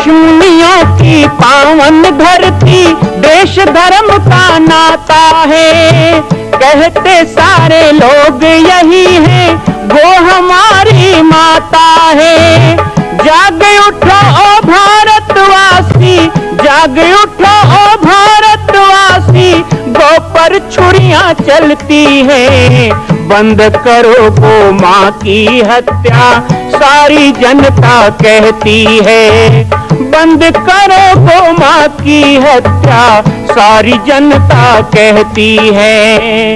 ऋषिमुनियों की पावन धरती, देश धर्म का नाता है। कहते सारे लोग यही है, वो हमारी माता है। जाग उठो ओ भारतवासी, जाग उठो ओ भारतवासी, गौ पर छुरियां चलती हैं। बंद करो गौ माँ की हत्या, सारी जनता कहती है। बंद करो गौ माँ की हत्या, सारी जनता कहती है।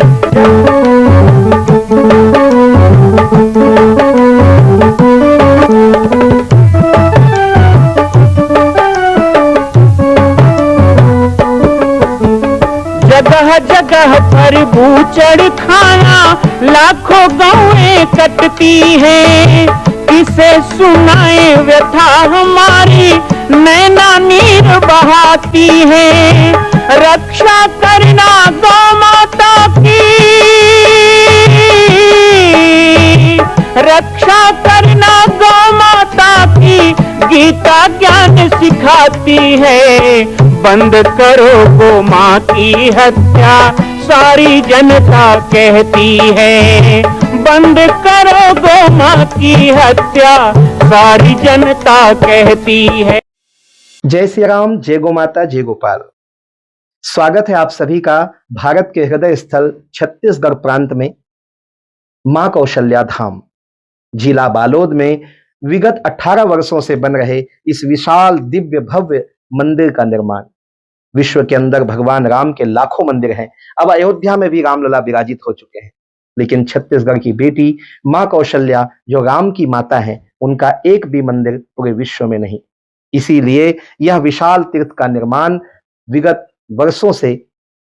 जगह जगह पर बूचड़ खाना, लाखों गौएं कटती हैं। किसे सुनाए व्यथा हमारी, नैना नीर बहाती है। रक्षा करना गौ माता की, रक्षा करना गौ माता की, गीता ज्ञान सिखाती है। बंद करो गौ माँ की हत्या, सारी जनता कहती है। बंद करो गौ माँ की हत्या, सारी जनता कहती है। जय श्री राम, जय गौ माता, जय गोपाल। स्वागत है आप सभी का भारत के हृदय स्थल छत्तीसगढ़ प्रांत में मां कौशल्या धाम जिला बालोद में विगत 18 वर्षों से बन रहे इस विशाल दिव्य भव्य मंदिर का निर्माण। विश्व के अंदर भगवान राम के लाखों मंदिर हैं, अब अयोध्या में भी रामलला विराजित हो चुके हैं, लेकिन छत्तीसगढ़ की बेटी मां कौशल्या जो राम की माता है, उनका एक भी मंदिर पूरे विश्व में नहीं। इसीलिए यह विशाल तीर्थ का निर्माण विगत वर्षों से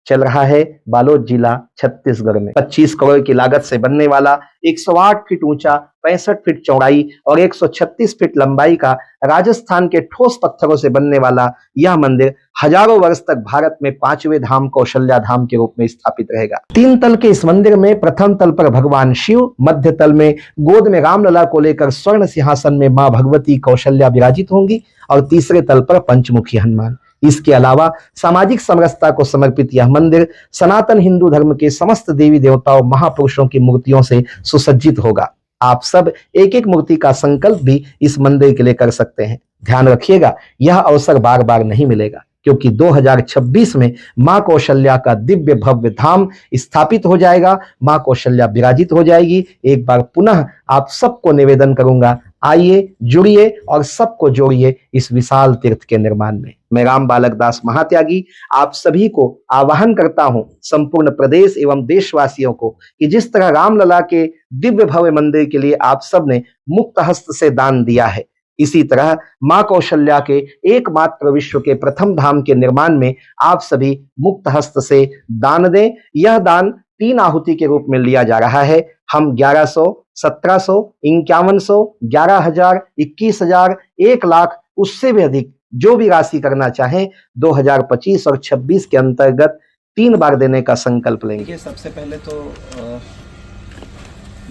चल रहा है बालोद जिला छत्तीसगढ़ में। 25 करोड़ की लागत से बनने वाला 108 फीट ऊंचा, 65 फीट चौड़ाई और 136 फीट लंबाई का राजस्थान के ठोस पत्थरों से बनने वाला यह मंदिर हजारों वर्ष तक भारत में 5वें धाम कौशल्या धाम के रूप में स्थापित रहेगा। 3 तल के इस मंदिर में प्रथम तल पर भगवान शिव, मध्य तल में गोद में रामलला को लेकर स्वर्ण सिंहासन में मां भगवती कौशल्या विराजित होंगी और तीसरे तल पर पंचमुखी हनुमान। इसके अलावा सामाजिक समरसता को समर्पित यह मंदिर सनातन हिंदू धर्म के समस्त देवी देवताओं महापुरुषों की मूर्तियों से सुसज्जित होगा। आप सब एक एक मूर्ति का संकल्प भी इस मंदिर के लिए कर सकते हैं। ध्यान रखिएगा, यह अवसर बार बार नहीं मिलेगा, क्योंकि 2026 में मां कौशल्या का दिव्य भव्य धाम स्थापित हो जाएगा, मां कौशल्या विराजित हो जाएगी। एक बार पुनः आप सबको निवेदन करूंगा, आइए, जुड़िए और सबको जोड़िए इस विशाल तीर्थ के निर्माण में। मैं राम बालक दास महात्यागी आप सभी को आह्वान करता हूं, संपूर्ण प्रदेश एवं देशवासियों को, कि जिस तरह रामलला के दिव्य भव्य मंदिर के लिए आप सब ने मुक्त हस्त से दान दिया है, इसी तरह मां कौशल्या के एकमात्र विश्व के प्रथम धाम के निर्माण में आप सभी मुक्त हस्त से दान दें। यह दान 3 आहुति के रूप में लिया जा रहा है। हम 1100, 1700, 5100, 11,000, 21,000, 1 लाख, उससे भी अधिक जो भी राशि करना चाहें 2025 और 26 के अंतर्गत 3 बार देने का संकल्प लेंगे। सबसे पहले तो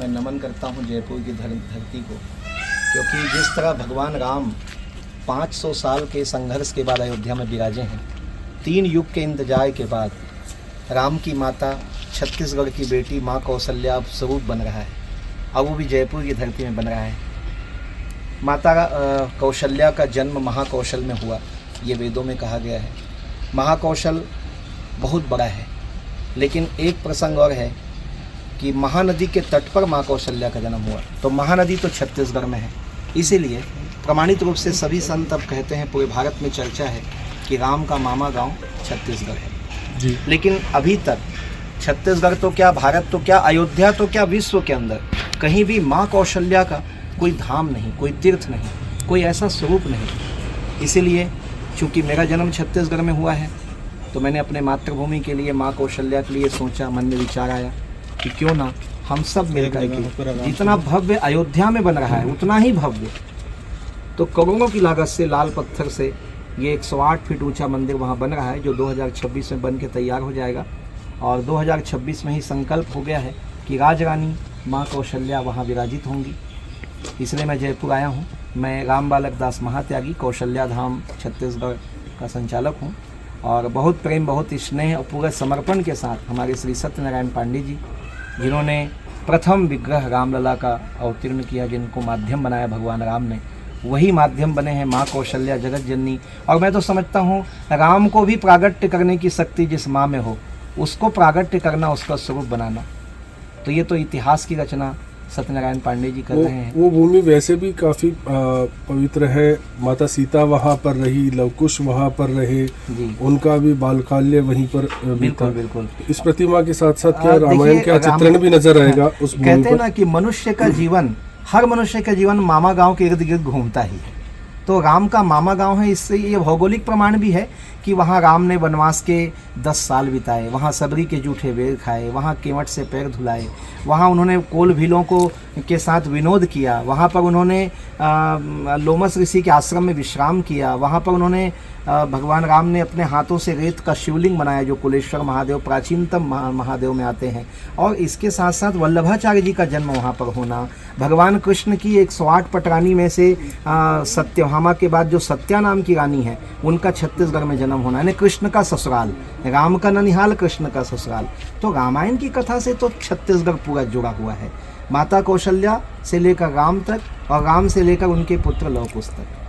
मैं नमन करता हूं जयपुर की धरती को, क्योंकि जिस तरह भगवान राम 500 साल के संघर्ष के बाद अयोध्या में विराजे हैं, 3 युग के इंतजार के बाद राम की माता छत्तीसगढ़ की बेटी माँ कौशल्या स्वरूप बन रहा है, अब वो भी जयपुर की धरती में बन रहा है। माता कौशल्या का जन्म महाकौशल में हुआ, ये वेदों में कहा गया है। महाकौशल बहुत बड़ा है, लेकिन एक प्रसंग और है कि महानदी के तट पर माँ कौशल्या का जन्म हुआ। तो महानदी तो छत्तीसगढ़ में है, इसीलिए प्रमाणित रूप से सभी संत अब कहते हैं, पूरे भारत में चर्चा है कि राम का मामा गांव छत्तीसगढ़ है जी। लेकिन अभी तक छत्तीसगढ़ तो क्या, भारत तो क्या, अयोध्या तो क्या, विश्व के अंदर कहीं भी माँ कौशल्या का कोई धाम नहीं, कोई तीर्थ नहीं, कोई ऐसा स्वरूप नहीं। इसीलिए चूँकि मेरा जन्म छत्तीसगढ़ में हुआ है, तो मैंने अपने मातृभूमि के लिए माँ कौशल्या के लिए सोचा, मन में विचार आया कि क्यों ना हम सब मिलकर के, जितना भव्य अयोध्या में बन रहा है उतना ही भव्य, तो करोड़ों की लागत से लाल पत्थर से ये 108 फीट ऊंचा मंदिर वहाँ बन रहा है, जो 2026 में बन के तैयार हो जाएगा। और 2026 में ही संकल्प हो गया है कि राजरानी माँ कौशल्या वहाँ विराजित होंगी। इसलिए मैं जयपुर आया हूँ मैं राम बालक दास महात्यागी कौशल्या धाम छत्तीसगढ़ का संचालक हूँ और बहुत प्रेम, बहुत स्नेह और पूरे समर्पण के साथ हमारे श्री सत्यनारायण पांडे जी, जिन्होंने प्रथम विग्रह रामलला का अवतीर्ण किया, जिनको माध्यम बनाया भगवान राम ने, वही माध्यम बने हैं माँ कौशल्या जगत जननी। और मैं तो समझता हूँ राम को भी प्रागट्य करने की शक्ति जिस माँ में हो, उसको प्रागट्य करना, उसका स्वरूप बनाना, तो ये तो इतिहास की रचना सत्यनारायण पांडे जी कर रहे हैं। वो भूमि वैसे भी काफ़ी पवित्र है। माता सीता वहाँ पर रही, लवकुश वहाँ पर रहे जी। उनका भी बालकाल्य वहीं पर बिल्कुल बिल्कुल। इस प्रतिमा के साथ साथ क्या रामायण का चित्रण भी नजर आएगा उस भूमि पर। कहते हैं ना कि मनुष्य का जीवन, हर मनुष्य का जीवन मामा गांव के इर्द गिर्द घूमता ही है। तो राम का मामा गांव है, इससे ये भौगोलिक प्रमाण भी है कि वहाँ राम ने वनवास के 10 साल बिताए, वहाँ सबरी के जूठे बेर खाए, वहाँ केवट से पैर धुलाए, वहाँ उन्होंने कोल भीलों को के साथ विनोद किया, वहाँ पर उन्होंने लोमस ऋषि के आश्रम में विश्राम किया, वहाँ पर उन्होंने भगवान राम ने अपने हाथों से रेत का शिवलिंग बनाया, जो कुलेश्वर महादेव प्राचीनतम महादेव में आते हैं। और इसके साथ साथ वल्लभाचार्य जी का जन्म वहाँ पर होना, भगवान कृष्ण की 108 पटरानी में से सत्यभामा के बाद जो सत्या नाम की रानी है, उनका छत्तीसगढ़ में जन्म होना, यानी कृष्ण का ससुराल, राम का ननिहाल, कृष्ण का ससुराल। तो रामायण की कथा से तो छत्तीसगढ़ पूरा जुड़ा हुआ है, माता कौशल्या से लेकर राम तक और राम से लेकर उनके पुत्र लव कुश तक।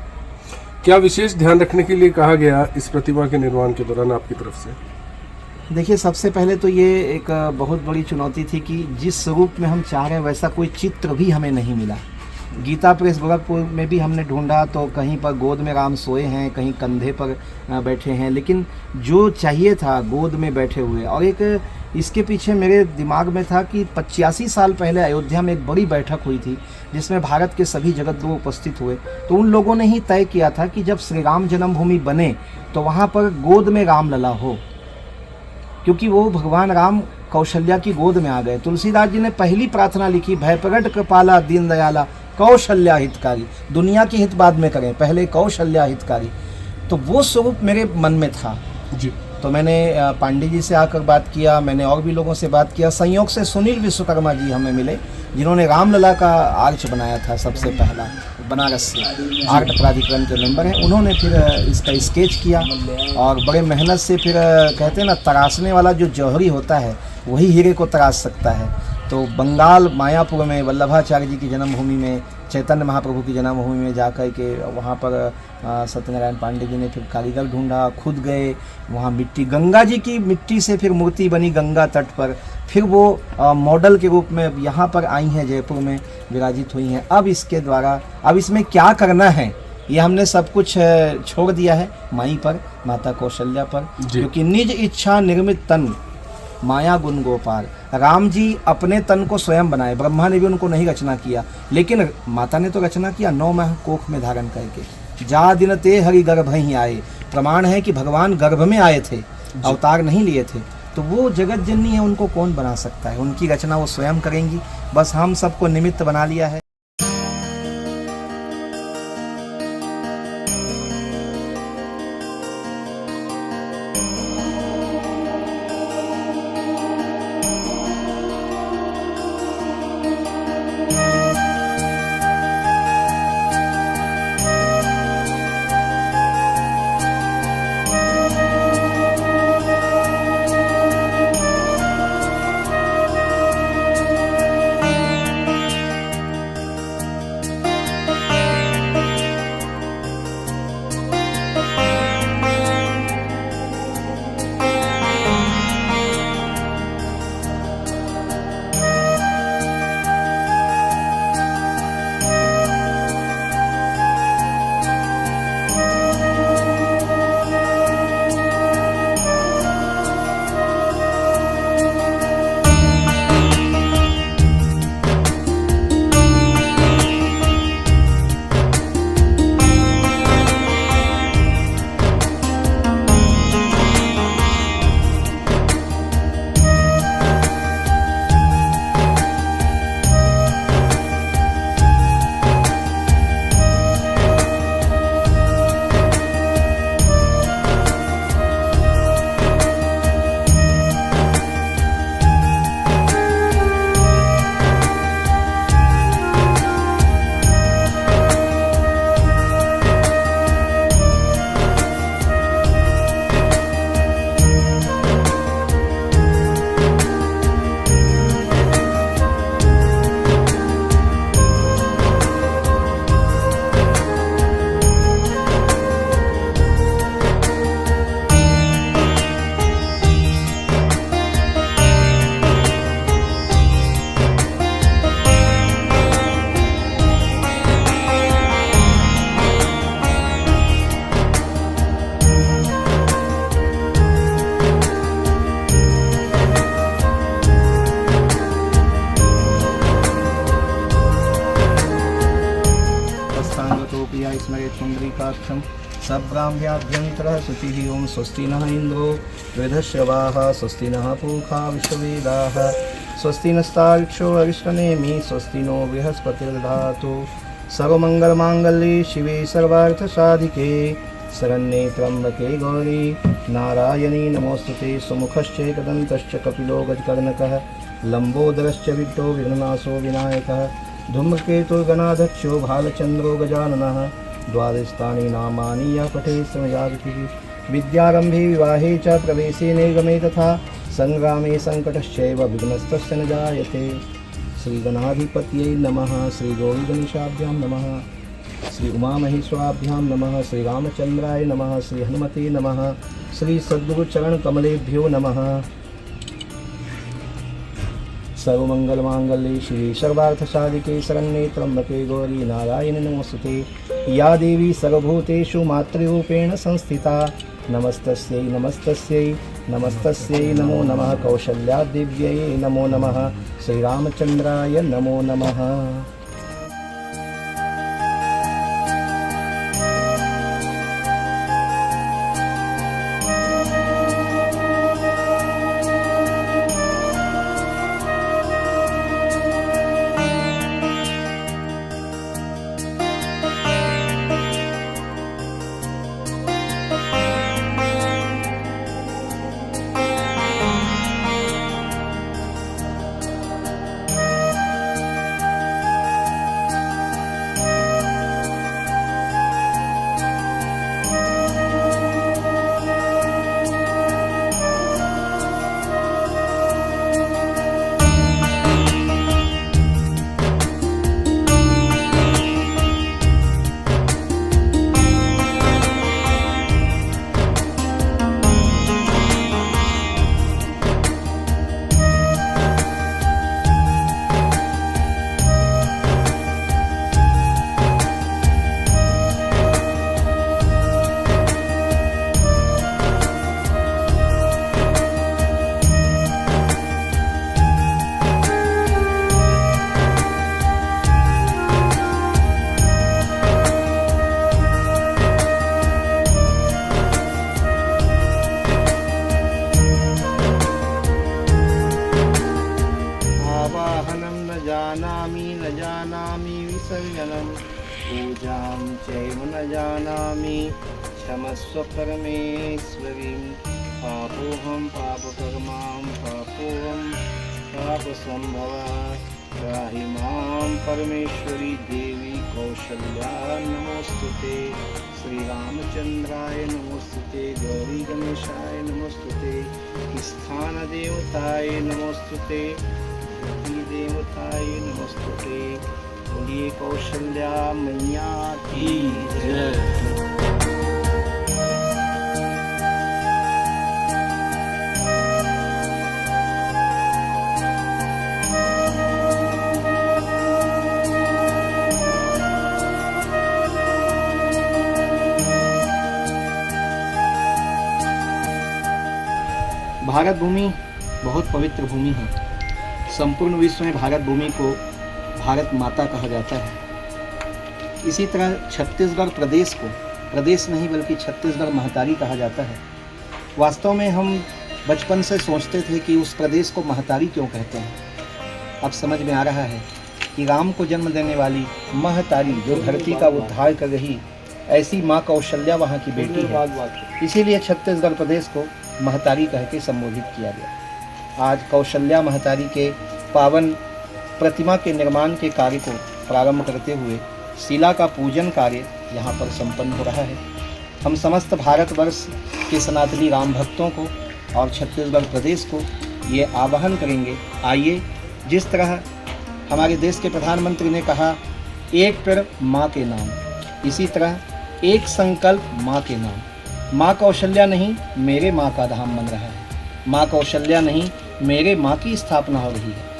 क्या विशेष ध्यान रखने के लिए कहा गया इस प्रतिमा के निर्माण के दौरान आपकी तरफ से? देखिए, सबसे पहले तो ये एक बहुत बड़ी चुनौती थी कि जिस स्वरूप में हम चाह रहे हैं वैसा कोई चित्र भी हमें नहीं मिला। गीता प्रेस गोरखपुर में भी हमने ढूंढा तो कहीं पर गोद में राम सोए हैं, कहीं कंधे पर बैठे हैं, लेकिन जो चाहिए था गोद में बैठे हुए। और एक इसके पीछे मेरे दिमाग में था कि 85 साल पहले अयोध्या में एक बड़ी बैठक हुई थी जिसमें भारत के सभी जगतगुरु उपस्थित हुए। तो उन लोगों ने ही तय किया था कि जब श्री राम जन्मभूमि बने तो वहाँ पर गोद में रामलला हो, क्योंकि वो भगवान राम कौशल्या की गोद में आ गए। तुलसीदास जी ने पहली प्रार्थना लिखी, भय प्रगट कृपाला दीन दयाला कौशल्या हितकारी। दुनिया की हित बाद में करें, पहले कौशल्या हितकारी। तो वो स्वरूप मेरे मन में था जी। तो मैंने पांडे जी से आकर बात किया, मैंने और भी लोगों से बात किया। संयोग से सुनील विश्वकर्मा जी हमें मिले, जिन्होंने रामलला का आर्च बनाया था सबसे पहला, बनारस से आर्ट प्राधिकरण के मेंबर हैं। उन्होंने फिर इसका स्केच किया और बड़े मेहनत से फिर कहते हैं ना, तराशने वाला जो जौहरी होता है वही हीरे को तराश सकता है। तो बंगाल मायापुर में वल्लभाचार्य जी की जन्मभूमि में, चैतन्य महाप्रभु की जन्मभूमि में जाकर के वहाँ पर सत्यनारायण पांडे जी ने फिर कारीगर ढूंढा, खुद गए वहाँ, मिट्टी, गंगा जी की मिट्टी से फिर मूर्ति बनी गंगा तट पर। फिर वो मॉडल के रूप में यहाँ पर आई हैं, जयपुर में विराजित हुई हैं। अब इसके द्वारा अब इसमें क्या करना है ये हमने सब कुछ छोड़ दिया है माई पर, माता कौशल्या पर, क्योंकि निज इच्छा निर्मित तन माया गुण गोपाल। राम जी अपने तन को स्वयं बनाए, ब्रह्मा ने भी उनको नहीं रचना किया, लेकिन माता ने तो रचना किया 9 माह कोख में धारण करके। जा दिन ते हरि गर्भ ही आए, प्रमाण है कि भगवान गर्भ में आए थे, अवतार नहीं लिए थे। तो वो जगत जननी है, उनको कौन बना सकता है, उनकी रचना वो स्वयं करेंगी, बस हम सबको निमित्त बना लिया है। स्मरेत् पुण्डरीकाक्षं सब्राह्म्याभ्यन्तरः शुचिः। ॐ स्वस्ति नः इन्द्रो वृद्धश्रवाः स्वस्ति नः पूषा विश्ववेदाः स्वस्ति नस्तार्क्ष्यो अरिष्टनेमि स्वस्ति नो बृहस्पतिर्दधातु। सर्वमङ्गलमाङ्गल्ये शिवे सर्वार्थसाधिके शरण्ये त्र्यम्बके गौरी नारायणी नमोस्तुते। सुमुखश्चैकदन्तश्च कपिलो गजकर्णकः लम्बोदरश्च विघ्नो विघ्ननाशो विनायकः धूमकेतुर्गणाध्यक्षो भालचन्द्रो गजाननः। द्वादशानि नामानि यः पठेत् समयागतिः। विद्यारम्भे विवाहे च प्रवेशे निर्गमे तथा संग्रामे सङ्कटश्चैव विघ्नस्तस्य न जायते। श्रीगणाधिपतये नमः। श्रीगौरीगणेशाभ्यां नमः। श्री उमामहेश्वराभ्यां नमः। श्रीरामचन्द्राय नमः। श्री हनुमते नमः। श्री सद्गुरुचरणकमलेभ्यो नमः। सर्वमङ्गलमाङ्गल्ये शिवे सर्वार्थसाधिके शरण्ये त्र्यम्बके गौरी नारायणी नमोस्तुते। या देवी सर्वभूतेषु मातृरूपेण संस्थिता नमस्तस्यै नमस्तस्यै नमस्तस्यै नमो नमः। कौशल्यादेव्यै नमो नमः। श्रीरामचन्द्राय नमो नमः। न जानामि विसर्जनं पूजां चैव न जानामि क्षमस्व परमेश्वरीं। पापोऽहं पापकर्मां पापोऽहं पापसम्भवा त्राहि मां परमेश्वरी देवी कौशल्या नमोस्तुते। श्रीरामचन्द्राय नमोस्तुते। गौरी गणेशाय नमोस्तुते। स्थानदेवताय नमोस्तुते। देवताय नमोस्तुते। बोलिए कौशल्या मैया की जय। भारत भूमि बहुत पवित्र भूमि है। संपूर्ण विश्व में भारत भूमि को भारत माता कहा जाता है। इसी तरह छत्तीसगढ़ प्रदेश को प्रदेश नहीं बल्कि छत्तीसगढ़ महतारी कहा जाता है। वास्तव में हम बचपन से सोचते थे कि उस प्रदेश को महतारी क्यों कहते हैं। अब समझ में आ रहा है कि राम को जन्म देने वाली महतारी जो धरती का उद्धार कर रही ऐसी माँ कौशल्या वहाँ की बेटी है। इसीलिए छत्तीसगढ़ प्रदेश को महतारी कह के संबोधित किया गया। आज कौशल्या महतारी के पावन प्रतिमा के निर्माण के कार्य को प्रारंभ करते हुए शिला का पूजन कार्य यहाँ पर संपन्न हो रहा है। हम समस्त भारतवर्ष के सनातनी राम भक्तों को और छत्तीसगढ़ प्रदेश को ये आह्वान करेंगे, आइए जिस तरह हमारे देश के प्रधानमंत्री ने कहा एक पेड़ माँ के नाम, इसी तरह एक संकल्प माँ के नाम। माँ कौशल्या नहीं मेरे माँ का धाम बन रहा है। माँ कौशल्या नहीं मेरे माँ की स्थापना हो रही है।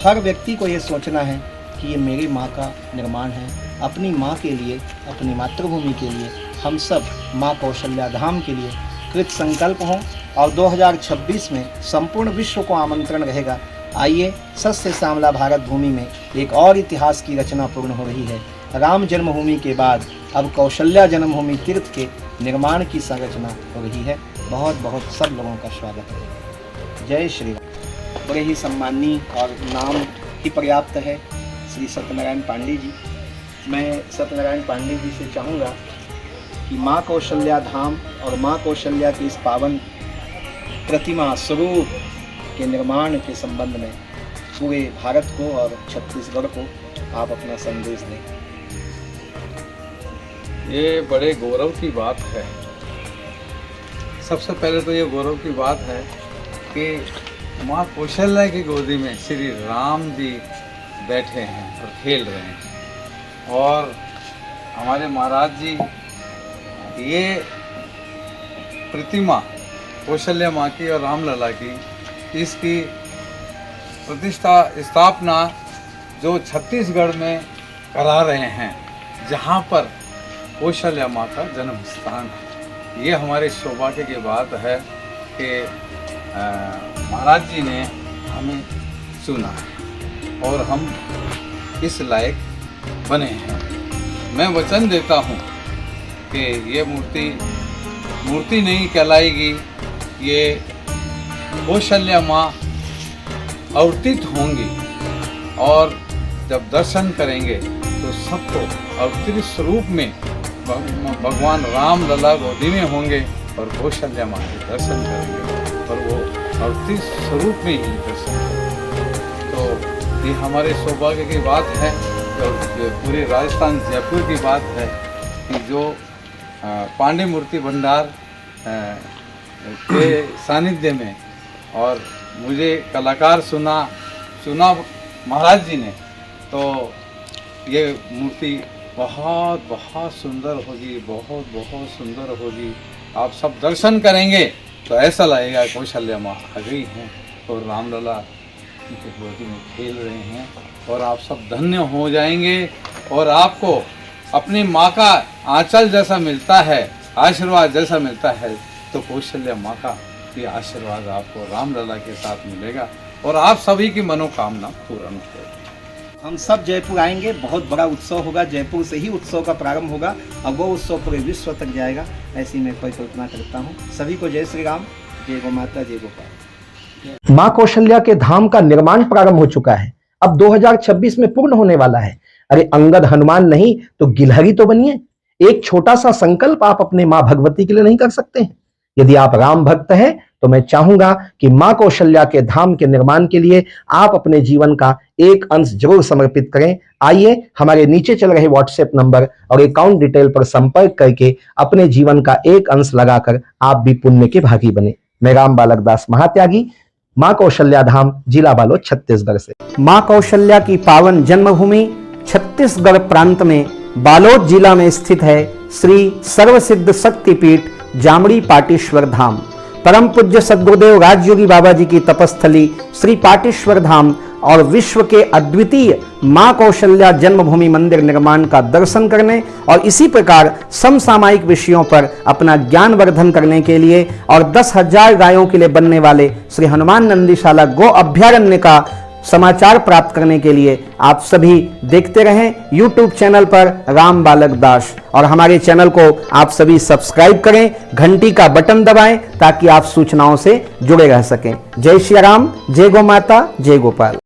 हर व्यक्ति को ये सोचना है कि ये मेरी माँ का निर्माण है। अपनी माँ के लिए, अपनी मातृभूमि के लिए हम सब माँ कौशल्या धाम के लिए कृत संकल्प हों। और 2026 में संपूर्ण विश्व को आमंत्रण रहेगा, आइए सस्य श्यामला भारत भूमि में एक और इतिहास की रचना पूर्ण हो रही है। राम जन्मभूमि के बाद अब कौशल्या जन्मभूमि तीर्थ के निर्माण की संरचना हो रही है। बहुत बहुत सब लोगों का स्वागत है। जय श्री राम। बड़े ही सम्माननीय और नाम ही पर्याप्त है श्री सत्यनारायण पांडे जी। मैं सत्यनारायण पांडे जी से चाहूँगा कि माँ कौशल्या धाम और माँ कौशल्या की इस पावन प्रतिमा स्वरूप के निर्माण के संबंध में पूरे भारत को और छत्तीसगढ़ को आप अपना संदेश दें। ये बड़े गौरव की बात है। सबसे पहले तो ये गौरव की बात है कि माँ कौशल्या की गोदी में श्री राम जी बैठे हैं और खेल रहे हैं, और हमारे महाराज जी ये प्रतिमा कौशल्या माँ की और रामलला की, इसकी प्रतिष्ठा स्थापना जो छत्तीसगढ़ में करा रहे हैं, जहाँ पर कौशल्या माँ का जन्म स्थान है। ये हमारे सौभाग्य की बात है कि महाराज जी ने हमें चुना है और हम इस लायक बने हैं। मैं वचन देता हूँ कि ये मूर्ति नहीं कहलाएगी, ये कौशल्या माँ अवतरित होंगी, और जब दर्शन करेंगे तो सबको अवतरित स्वरूप में भगवान राम लला गोदी में होंगे और कौशल्या माँ के दर्शन करेंगे, और वो अवतरित स्वरूप में ही दर्शन करेंगे। तो ये हमारे सौभाग्य की बात है, और पूरे राजस्थान जयपुर की बात है कि जो पांडे मूर्ति भंडार के सानिध्य में, और मुझे कलाकार चुना महाराज जी ने, तो ये मूर्ति बहुत बहुत सुंदर होगी, बहुत बहुत सुंदर होगी। आप सब दर्शन करेंगे तो ऐसा लगेगा कौशल्या माँ आ गई हैं और रामलला उनके गोदी में खेल रहे हैं, और आप सब धन्य हो जाएंगे। और आपको अपनी माँ का आंचल जैसा मिलता है, आशीर्वाद जैसा मिलता है, तो कौशल्या माँ का ये आशीर्वाद आपको रामलला के साथ मिलेगा, और आप सभी की मनोकामना पूर्ण होगी। हम सब जयपुर आएंगे, बहुत बड़ा उत्सव होगा, जयपुर से ही उत्सव का प्रारंभ होगा और वो उत्सव पूरे विश्व तक जाएगा, ऐसी मैं परिकल्पना करता हूँ। सभी को जय श्री राम, जय गौ माता, जय गोपाल। मां कौशल्या के धाम का निर्माण प्रारंभ हो चुका है, अब 2026 में पूर्ण होने वाला है। अरे अंगद हनुमान नहीं तो गिलहरी तो बनिए। एक छोटा सा संकल्प आप अपने मां भगवती के लिए नहीं कर सकते हैं? यदि आप राम भक्त हैं तो मैं चाहूंगा कि मां कौशल्या के धाम के निर्माण के लिए आप अपने जीवन का एक अंश जरूर समर्पित करें। आइए हमारे नीचे चल रहे व्हाट्सएप नंबर और अकाउंट डिटेल पर संपर्क करके अपने जीवन का एक अंश लगाकर आप भी पुण्य के भागी बने। मैं राम बालक दास महात्यागी, मां कौशल्या धाम, जिला बालोद, छत्तीसगढ़ से। मां कौशल्या की पावन जन्मभूमि छत्तीसगढ़ प्रांत में बालोद जिला में स्थित है श्री सर्वसिद्ध शक्तिपीठ जामड़ी पाटेश्वर धाम। परम पूज्य सद्गुरुदेव राजयोगी बाबा जी की तपस्थली श्री पाटेश्वर धाम और विश्व के अद्वितीय मां कौशल्या जन्मभूमि मंदिर निर्माण का दर्शन करने और इसी प्रकार समसामयिक विषयों पर अपना ज्ञान वर्धन करने के लिए और 10,000 गायों के लिए बनने वाले श्री हनुमान नंदीशाला गो अभ्यारण्य का समाचार प्राप्त करने के लिए आप सभी देखते रहें YouTube चैनल पर राम बालक दास, और हमारे चैनल को आप सभी सब्सक्राइब करें, घंटी का बटन दबाएं ताकि आप सूचनाओं से जुड़े रह सकें। जय श्री राम, जय गौ माता, जय गोपाल।